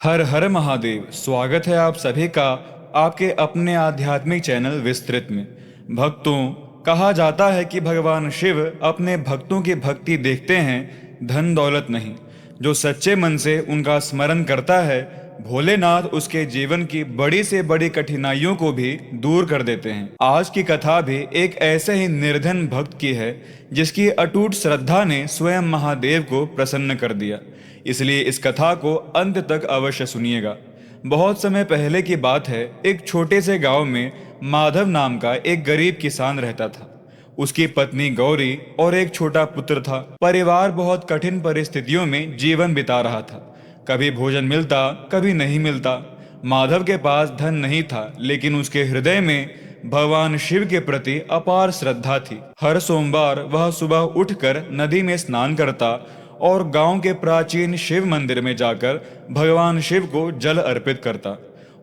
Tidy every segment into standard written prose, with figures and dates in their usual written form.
हर हर महादेव। स्वागत है आप सभी का आपके अपने आध्यात्मिक चैनल विस्तृत में। भक्तों, कहा जाता है कि भगवान शिव अपने भक्तों की भक्ति देखते हैं, धन दौलत नहीं। जो सच्चे मन से उनका स्मरण करता है, भोलेनाथ उसके जीवन की बड़ी से बड़ी कठिनाइयों को भी दूर कर देते हैं। आज की कथा भी एक ऐसे ही निर्धन भक्त की है जिसकी अटूट श्रद्धा ने स्वयं महादेव को प्रसन्न कर दिया। इसलिए इस कथा को अंत तक अवश्य सुनिएगा। बहुत समय पहले की बात है। एक छोटे से गांव में माधव नाम का एक गरीब किसान रहता था। उसकी पत्नी गौरी और एक छोटा पुत्र था। परिवार बहुत कठिन परिस्थितियों में जीवन बिता रहा था। कभी भोजन मिलता, कभी नहीं मिलता। माधव के पास धन नहीं था, लेकिन उसके हृदय में भगवान शिव के प्रति अपार श्रद्धा थी। हर सोमवार वह सुबह उठकर नदी में स्नान करता और गांव के प्राचीन शिव मंदिर में जाकर भगवान शिव को जल अर्पित करता।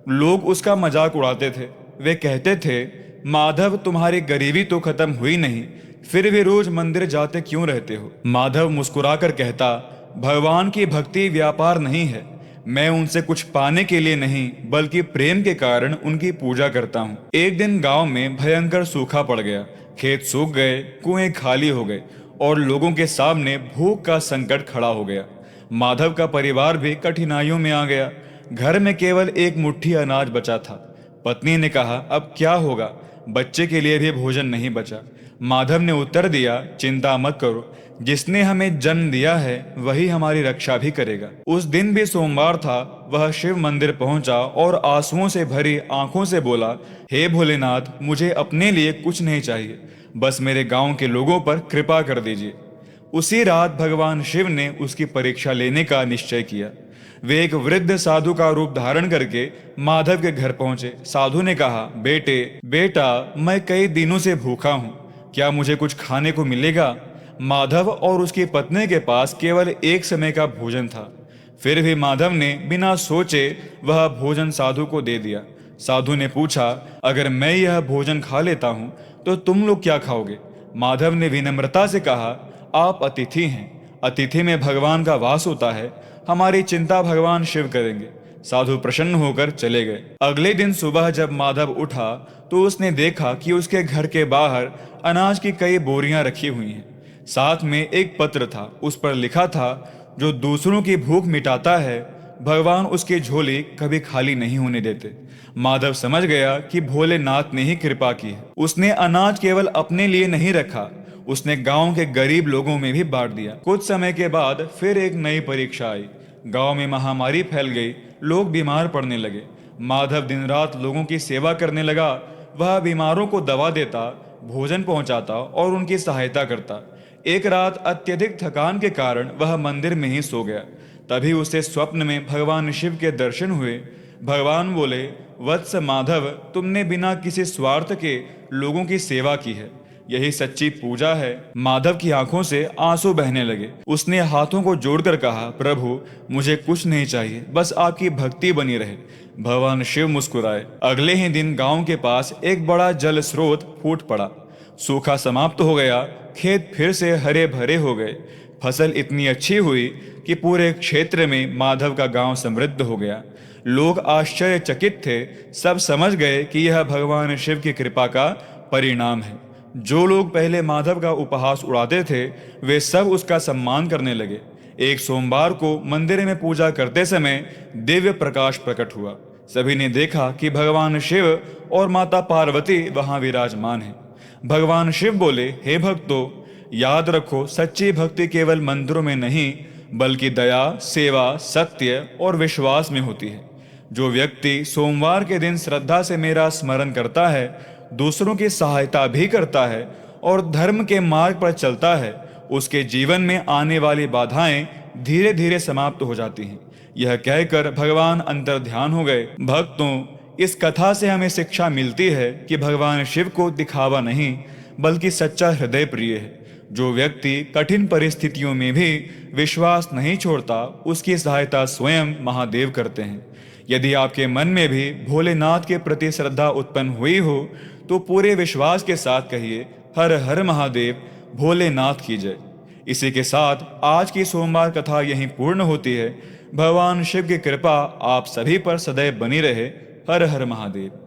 लोग उसका मजाक उड़ाते थे। वे कहते थे, माधव, तुम्हारी गरीबी तो खत्म हुई नहीं, फिर भी रोज मंदिर जाते क्यों रहते हो? माधव मुस्कुराकर कहता, भगवान की भक्ति व्यापार नहीं है। मैं उनसे कुछ पाने के लिए नहीं, बल्कि प्रेम के कारण उनकी पूजा करता हूँ। एक दिन गांव में भयंकर सूखा पड़ गया। खेत सूख गए, कुएं खाली हो गए और लोगों के सामने भूख का संकट खड़ा हो गया। माधव का परिवार भी कठिनाइयों में आ गया। घर में केवल एक मुट्ठी अनाज बचा था। पत्नी ने कहा, अब क्या होगा? बच्चे के लिए भी भोजन नहीं बचा। माधव ने उत्तर दिया, चिंता मत करो, जिसने हमें जन्म दिया है वही हमारी रक्षा भी करेगा। उस दिन भी सोमवार था। वह शिव मंदिर पहुंचा और आंसुओं से भरी आंखों से बोला, हे भोलेनाथ, मुझे अपने लिए कुछ नहीं चाहिए, बस मेरे गांव के लोगों पर कृपा कर दीजिए। उसी रात भगवान शिव ने उसकी परीक्षा लेने का निश्चय किया। वे एक वृद्ध साधु का रूप धारण करके माधव के घर पहुंचे। साधु ने कहा, बेटा, मैं कई दिनों से भूखा हूं, क्या मुझे कुछ खाने को मिलेगा? माधव और उसकी पत्नी के पास केवल एक समय का भोजन था। फिर भी माधव ने बिना सोचे वह भोजन साधु को दे दिया। साधु ने पूछा, अगर मैं यह भोजन खा लेता हूं तो तुम लोग क्या खाओगे? माधव ने विनम्रता से कहा, आप अतिथि हैं, अतिथि में भगवान का वास होता है, हमारी चिंता भगवान शिव करेंगे। साधु प्रसन्न होकर चले गए। अगले दिन सुबह जब माधव उठा तो उसने देखा कि उसके घर के बाहर अनाज की कई बोरियां रखी हुई हैं। साथ में एक पत्र था। उस पर लिखा था, जो दूसरों की भूख मिटाता है, भगवान उसकी झोली कभी खाली नहीं होने देते। माधव समझ गया कि भोलेनाथ ने ही कृपा की है। उसने अनाज केवल अपने लिए नहीं रखा, उसने गांव के गरीब लोगों में भी बांट दिया। कुछ समय के बाद फिर एक नई परीक्षा आई। गांव में महामारी फैल गई, लोग बीमार पड़ने लगे। माधव दिन रात लोगों की सेवा करने लगा। वह बीमारों को दवा देता, भोजन पहुंचाता और उनकी सहायता करता। एक रात अत्यधिक थकान के कारण वह मंदिर में ही सो गया। तभी उसे स्वप्न में भगवान शिव के दर्शन हुए। भगवान बोले, वत्स माधव, तुमने बिना किसी स्वार्थ के लोगों की सेवा की है, यही सच्ची पूजा है। माधव की आंखों से आंसू बहने लगे। उसने हाथों को जोड़कर कहा, प्रभु, मुझे कुछ नहीं चाहिए, बस आपकी भक्ति बनी रहे। भगवान शिव मुस्कुराए। अगले ही दिन गांव के पास एक बड़ा जल स्रोत फूट पड़ा। सूखा समाप्त हो गया। खेत फिर से हरे भरे हो गए। फसल इतनी अच्छी हुई कि पूरे क्षेत्र में माधव का गांव समृद्ध हो गया। लोग आश्चर्यचकित थे। सब समझ गए कि यह भगवान शिव की कृपा का परिणाम है। जो लोग पहले माधव का उपहास उड़ाते थे, वे सब उसका सम्मान करने लगे। एक सोमवार को मंदिर में पूजा करते समय दिव्य प्रकाश प्रकट हुआ। सभी ने देखा कि भगवान शिव और माता पार्वती वहां विराजमान हैं। भगवान शिव बोले, हे भक्तों, याद रखो, सच्ची भक्ति केवल मंदिरों में नहीं, बल्कि दया, सेवा, सत्य और विश्वास में होती है। जो व्यक्ति सोमवार के दिन श्रद्धा से मेरा स्मरण करता है, दूसरों की सहायता भी करता है और धर्म के मार्ग पर चलता है, उसके जीवन में आने वाली बाधाएं धीरे धीरे समाप्त हो जाती हैं। यह कहकर भगवान अंतर्ध्यान हो गए। भक्तों, इस कथा से हमें शिक्षा मिलती है कि भगवान शिव को दिखावा नहीं, बल्कि सच्चा हृदय प्रिय है। जो व्यक्ति कठिन परिस्थितियों में भी विश्वास नहीं छोड़ता, उसकी सहायता स्वयं महादेव करते हैं। यदि आपके मन में भी भोलेनाथ के प्रति श्रद्धा उत्पन्न हुई हो, तो पूरे विश्वास के साथ कहिए, हर हर महादेव, भोलेनाथ की जय। इसी के साथ आज की सोमवार कथा यहीं पूर्ण होती है। भगवान शिव की कृपा आप सभी पर सदैव बनी रहे। हर हर महादेव।